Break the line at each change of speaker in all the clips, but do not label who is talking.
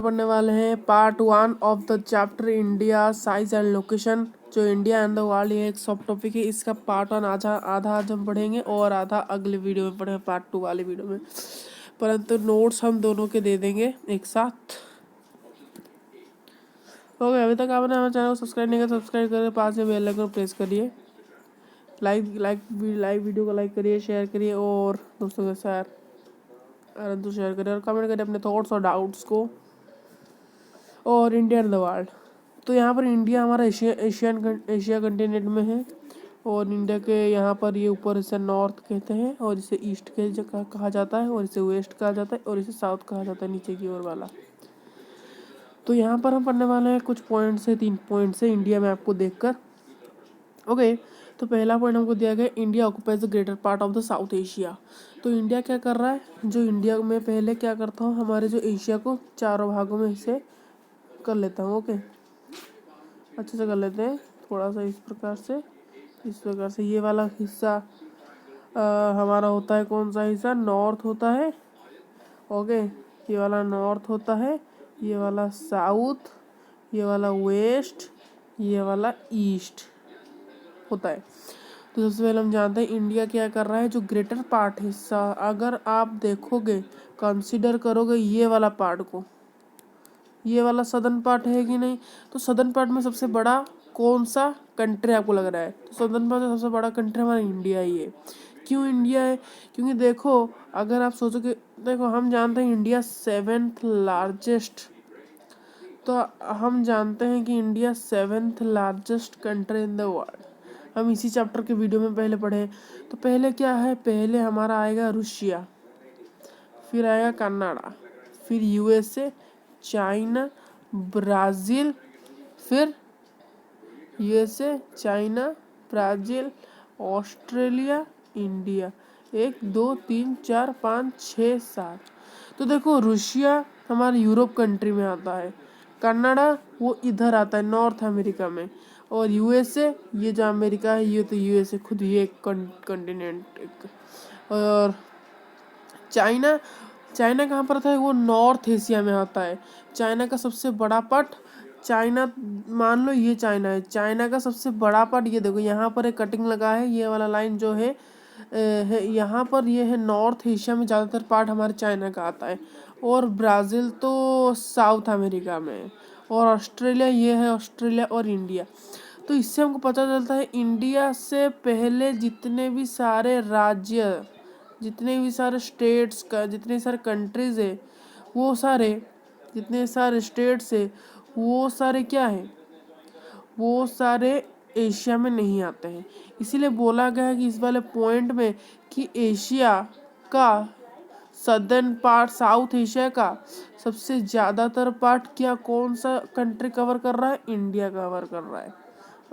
पढ़ने वाले हैं part 1 of the chapter India size and location. जो इंडिया एंड द वर्ल्ड ये एक सब टॉपिक है। इसका पार्ट 1 आधा आधा आज हम पढ़ेंगे और आधा अगले वीडियो में पढ़ेंगे, पार्ट 2 वाले वीडियो में। परंतु नोट्स हम दोनों के दे देंगे एक साथ। ओके, अभी तक आपने हमारे चैनल को सब्सक्राइब नहीं किया, सब्सक्राइब करके पास में बेल आइकन को प्रेस करिए। लाइक वीडियो को लाइक करिए, शेयर करिए और दोस्तों के साथ शेयर करिए और कमेंट करिए अपने थॉट्स और डाउट्स को। और इंडिया एंड द वर्ल्ड, तो यहाँ पर इंडिया हमारा एशिया कंटिनेंट में है और इंडिया के यहाँ पर ये ऊपर इसे नॉर्थ कहते हैं और इसे ईस्ट कहा जाता है और इसे वेस्ट कहा जाता है और इसे साउथ कहा जाता है, नीचे की ओर वाला। तो यहाँ पर हम पढ़ने वाले हैं कुछ पॉइंट से 3 पॉइंट से इंडिया मैप को देखकर। ओके, तो पहला पॉइंट हमको दिया गया, India occupies the greater part of the south Asia. तो इंडिया क्या कर रहा है, जो इंडिया में पहले क्या करता हूँ, हमारे जो एशिया को 4 भागों में इसे कर लेता हूँ। ओके, अच्छे से कर लेते हैं, थोड़ा सा इस प्रकार से ये वाला हिस्सा हमारा होता है, कौन सा हिस्सा, नॉर्थ होता है। ओके, ये वाला नॉर्थ होता है, ये वाला साउथ, ये वाला वेस्ट, ये वाला ईस्ट होता है। तो सबसे पहले हम जानते हैं इंडिया क्या कर रहा है, जो ग्रेटर पार्ट हिस्सा, अगर आप देखोगे कंसीडर करोगे ये वाला पार्ट को, ये वाला सदर्न पार्ट है कि नहीं, तो सदर्न पार्ट में सबसे बड़ा कौन सा कंट्री आपको लग रहा है, तो सदर्न पार्ट में सबसे बड़ा कंट्री हमारा इंडिया ही है। क्यों इंडिया है, क्योंकि देखो अगर आप सोचोगे, देखो हम जानते हैं इंडिया 7th लार्जेस्ट, तो हम जानते हैं कि India 7th largest country in the world. हम इसी चैप्टर के वीडियो में पहले पढ़े। तो पहले क्या है, पहले हमारा आएगा रूसिया, फिर आएगा कनाडा, फिर यूएसए, चाइना, ब्राज़ील, फिर USA, China, Brazil, Australia, India. 1 2 3 4 5 6 7। तो देखो रूसिया हमारे यूरोप कंट्री में आता है, कनाडा वो इधर आता है नॉर्थ अमेरिका में, और यूएसए ये जो अमेरिका है, ये तो यूएसए खुद ये एक कंटिनेंट एक। और चाइना कहाँ पर आता है, वो नॉर्थ एशिया में आता है। चाइना का सबसे बड़ा पार्ट, चाइना मान लो ये चाइना है, चाइना का सबसे बड़ा पार्ट ये देखो, यहाँ पर एक कटिंग लगा है, ये वाला लाइन जो है यहाँ पर ये है नॉर्थ एशिया में, ज़्यादातर पार्ट हमारे चाइना का आता है। और ब्राज़ील तो साउथ अमेरिका में है, और ऑस्ट्रेलिया ये है, ऑस्ट्रेलिया और इंडिया। तो इससे हमको पता चलता है इंडिया से पहले जितने भी सारे राज्य, जितने भी सारे स्टेट्स का, जितने सारे कंट्रीज़ है, वो सारे जितने सारे स्टेट्स है वो सारे क्या है, वो सारे एशिया में नहीं आते हैं। इसीलिए बोला गया है कि इस वाले पॉइंट में कि एशिया का सदर्न पार्ट, साउथ एशिया का सबसे ज़्यादातर पार्ट क्या, कौन सा कंट्री कवर कर रहा है, इंडिया कवर कर रहा है।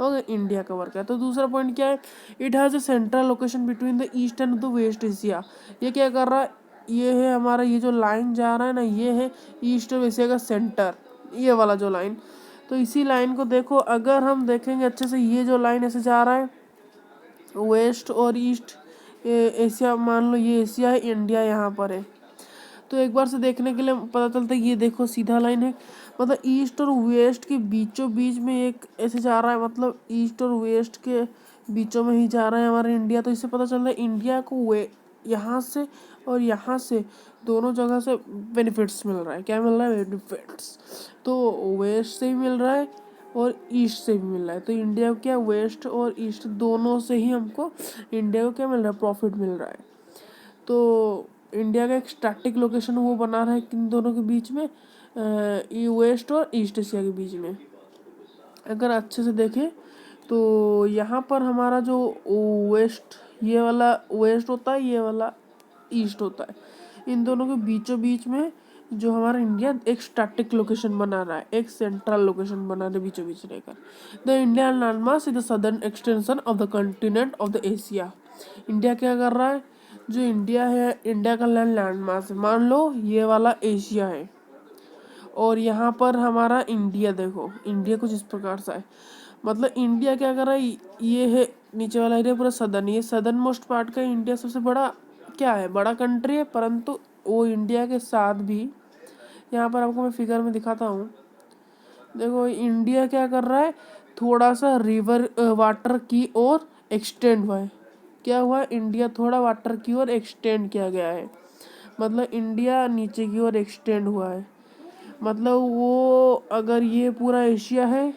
ओके, इंडिया कवर कर। तो दूसरा पॉइंट क्या है, it has a central location between the east and the west Asia. ये क्या कर रहा है, ये है हमारा, ये जो लाइन जा रहा है ना, ये है ईस्ट और एशिया का सेंटर, ये वाला जो लाइन। तो इसी लाइन को देखो, अगर हम देखेंगे अच्छे से, ये जो लाइन ऐसे जा रहा है वेस्ट और ईस्ट एशिया, मान लो ये एशिया है, इंडिया यहाँ पर है। तो एक बार से देखने के लिए पता चलता है, ये देखो सीधा लाइन है, मतलब ईस्ट और वेस्ट के बीचों बीच में एक ऐसे जा रहा है, मतलब ईस्ट और वेस्ट के बीचों में ही जा रहा है हमारा इंडिया। तो इससे पता चल रहा है इंडिया को वे यहाँ से और यहाँ से दोनों जगह से बेनिफिट्स मिल रहा है। क्या मिल रहा है, बेनिफिट्स। तो वेस्ट से भी मिल रहा है और ईस्ट से भी मिल रहा है। तो इंडिया को क्या, वेस्ट और ईस्ट दोनों से ही हमको इंडिया को क्या मिल रहा है, प्रॉफिट मिल रहा है। तो इंडिया का एक स्टैटिक लोकेशन वो बना रहा है किन दोनों के बीच में, वेस्ट और ईस्ट एशिया के बीच में। अगर अच्छे से देखें तो यहाँ पर हमारा जो वेस्ट, ये वाला वेस्ट होता है, ये वाला ईस्ट होता है, इन दोनों के बीचों बीच में जो हमारा इंडिया एक स्टैटिक लोकेशन बना रहा है, एक सेंट्रल लोकेशन बना रहा है बीचों बीच रहकर। The Indian landmass is the southern extension of the continent of the Asia. India क्या कर रहा है, जो इंडिया है, इंडिया का लैंड मास, मान लो ये वाला एशिया है और यहाँ पर हमारा इंडिया, देखो इंडिया कुछ इस प्रकार सा है, मतलब इंडिया क्या कर रहा है, ये है नीचे वाला एरिया पूरा सदर्न, ये सदर्न मोस्ट पार्ट का इंडिया सबसे बड़ा क्या है, बड़ा कंट्री है, परंतु वो इंडिया के साथ भी यहाँ पर आपको मैं फिगर में दिखाता हूँ। देखो इंडिया क्या कर रहा है, थोड़ा सा रिवर वाटर की ओर एक्सटेंड हुआ है। क्या हुआ है, इंडिया थोड़ा वाटर की ओर एक्सटेंड किया गया है, मतलब इंडिया नीचे की ओर एक्सटेंड हुआ है। मतलब वो अगर ये पूरा एशिया है,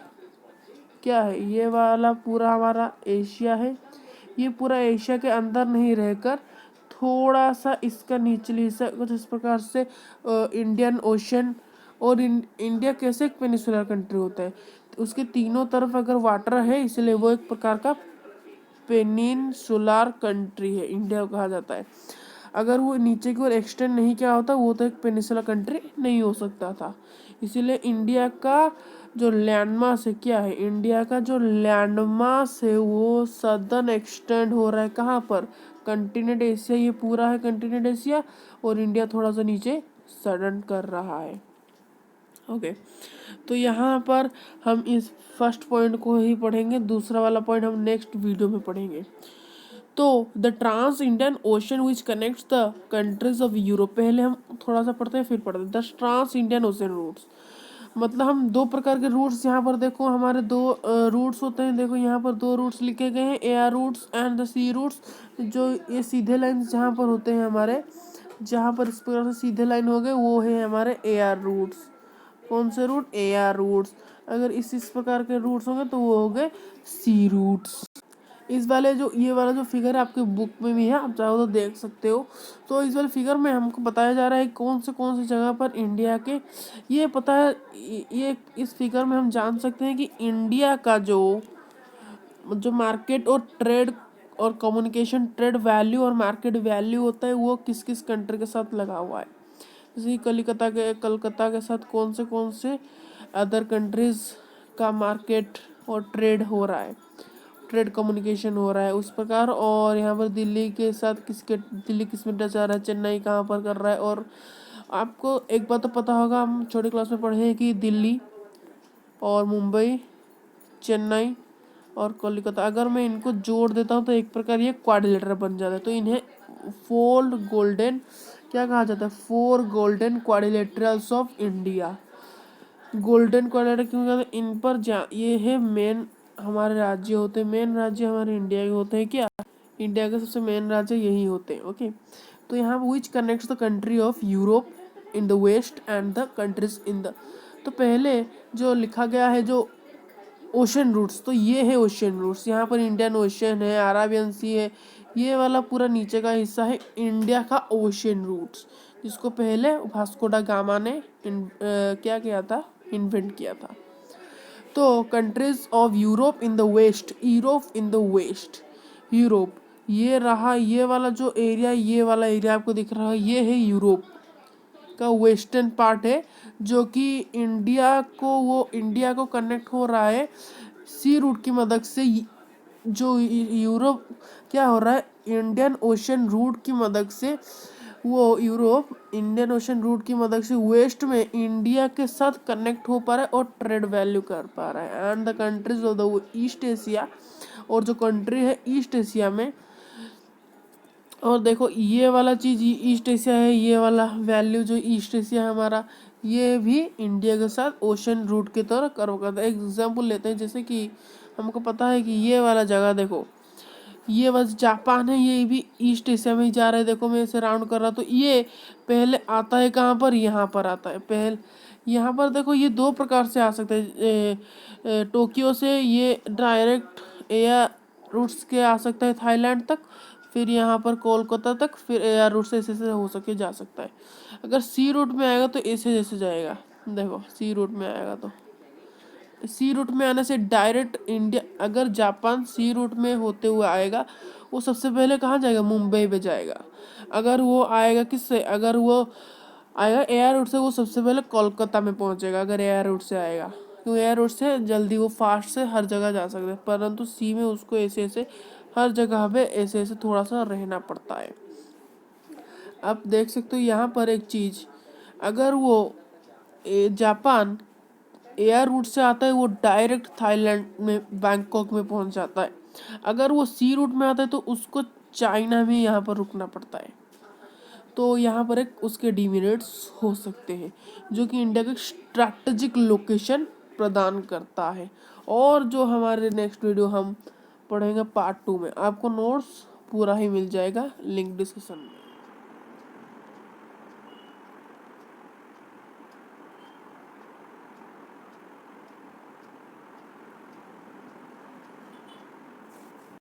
क्या है ये वाला पूरा हमारा एशिया है, ये पूरा एशिया के अंदर नहीं रहकर थोड़ा सा इसका निचली हिस्सा कुछ इस प्रकार से इंडियन ओशन। और इंडिया कैसे एक पेनिसुलर कंट्री होता है, तो उसके तीनों तरफ अगर वाटर है, इसलिए वो एक प्रकार का पेनिनसुलर कंट्री है, इंडिया को कहा जाता है। अगर वो नीचे की ओर एक्सटेंड नहीं किया होता, वो तो एक पेनिनसुलर कंट्री नहीं हो सकता था। इसीलिए इंडिया का जो लैंडमास है, क्या है, इंडिया का जो लैंडमास है वो सदर्न एक्सटेंड हो रहा है। कहाँ पर, कंटिनेंट एशिया, ये पूरा है कंटिनेंट एशिया, और इंडिया थोड़ा सा नीचे सडन कर रहा है। ओके, तो यहाँ पर हम इस फर्स्ट पॉइंट को ही पढ़ेंगे, दूसरा वाला पॉइंट हम नेक्स्ट वीडियो में पढ़ेंगे। तो the trans Indian Ocean which connects the countries of Europe, पहले हम थोड़ा सा पढ़ते हैं फिर पढ़ते हैं। The trans Indian Ocean routes, मतलब हम दो प्रकार के रूट्स, यहाँ पर देखो हमारे दो रूट्स होते हैं। देखो यहाँ पर दो रूट्स लिखे गए हैं, air routes and the sea routes. जो ये सीधे लाइन जहाँ पर होते हैं हमारे, जहाँ पर इस प्रकार से सीधे लाइन हो गए, वो है हमारे एयर रूट्स। कौन से रूट, एयर रूट्स। अगर इस प्रकार के रूट्स होंगे तो वो हो गए सी रूट्स। इस वाले जो ये वाला जो फिगर है आपके बुक में भी है, आप चाहो तो देख सकते हो। तो इस वाले फिगर में हमको बताया जा रहा है कौन सी जगह पर इंडिया के, ये पता है, ये इस फिगर में हम जान सकते हैं कि इंडिया का जो जो मार्केट और ट्रेड और कम्युनिकेशन, ट्रेड वैल्यू और मार्केट वैल्यू होता है, वो किस किस कंट्री के साथ लगा हुआ है। जैसे कि कलकत्ता के साथ कौन से अदर कंट्रीज का मार्केट और ट्रेड हो रहा है, ट्रेड कम्युनिकेशन हो रहा है उस प्रकार। और यहाँ पर दिल्ली के साथ दिल्ली किस में टच आ रहा है, चेन्नई कहाँ पर कर रहा है। और आपको एक बात तो पता होगा, हम छोटी क्लास में पढ़े हैं कि दिल्ली और मुंबई, चेन्नई और कोलकाता, अगर मैं इनको जोड़ देता हूँ तो एक प्रकार ये क्वाड्रिलेटरल बन जाता है। तो इन्हें फोर गोल्डन, क्या कहा जाता है, four golden quadrilaterals of India. Golden quadrilateral क्यों कहते हैं, इन पर ये है मेन हमारे राज्य होते हैं, मेन राज्य हमारे इंडिया के होते हैं। क्या, इंडिया के सबसे मेन राज्य यही होते हैं। ओके, तो यहाँ which connects the country of Europe in the west and the countries in the, तो पहले जो लिखा गया है जो ओशन रूट्स, तो ये है ओशन रूट्स। यहाँ पर इंडियन ओशन है, अराबियन सी है, ये वाला पूरा नीचे का हिस्सा है इंडिया का ओशन रूट्स, जिसको पहले वास्को डा गामा ने क्या किया था, इन्वेंट किया था। तो countries of Europe in the west, Europe in the west, Europe ये रहा, ये वाला जो एरिया, ये वाला एरिया आपको दिख रहा है, ये है यूरोप का वेस्टर्न पार्ट है, जो कि इंडिया को कनेक्ट हो रहा है सी रूट की मदद से। जो यूरोप क्या हो रहा है, इंडियन ओशन रूट की मदद से, वो यूरोप इंडियन ओशन रूट की मदद से वेस्ट में इंडिया के साथ कनेक्ट हो पा रहा है और ट्रेड वैल्यू कर पा रहा है। And the countries of the east Asia, और जो कंट्री है ईस्ट एशिया में, और देखो ये वाला चीज़ ईस्ट एशिया है, ये वाला वैल्यू जो ईस्ट एशिया है हमारा, ये भी इंडिया के साथ ओशन रूट की तरह कर्व करता है। एक एग्जांपल लेते हैं, जैसे कि हमको पता है कि ये वाला जगह देखो, ये बस जापान है, ये भी ईस्ट एशिया में ही जा रहा है। देखो मैं इसे राउंड कर रहा, तो ये पहले आता है कहाँ पर, यहाँ पर आता है पहले। यहाँ पर देखो ये दो प्रकार से आ सकते हैं, टोक्यो से ये डायरेक्ट एयर रूट्स के आ सकता है थाईलैंड तक, फिर यहाँ पर कोलकाता तक, फिर एयर रूट से ऐसे हो सके जा सकता है। अगर सी रूट में आएगा तो ऐसे जैसे जाएगा, देखो सी रूट में आएगा तो सी रूट में आने से डायरेक्ट इंडिया, अगर जापान सी रूट में होते हुए आएगा, वो सबसे पहले कहाँ जाएगा, मुंबई पे जाएगा। अगर वो आएगा किससे, अगर वो आएगा एयर रूट से, वो सबसे पहले कोलकाता में पहुँचेगा, अगर एयर रूट से आएगा। क्यों, एयर रूट से जल्दी वो फास्ट से हर जगह जा सकते हैं, परंतु सी में उसको ऐसे ऐसे हर जगह पे ऐसे ऐसे थोड़ा सा रहना पड़ता है। आप देख सकते हो यहाँ पर एक चीज़, अगर वो जापान एयर रूट से आता है, वो डायरेक्ट थाईलैंड में बैंकॉक में पहुंच जाता है। अगर वो सी रूट में आता है तो उसको चाइना में यहाँ पर रुकना पड़ता है। तो यहाँ पर एक उसके डिमेरिट्स हो सकते हैं, जो कि इंडिया को स्ट्रैटेजिक लोकेशन प्रदान करता है। और जो हमारे नेक्स्ट वीडियो हम पढ़ेंगे पार्ट 2 में, आपको नोट्स पूरा ही मिल जाएगा लिंक डिस्क्रिप्शन में।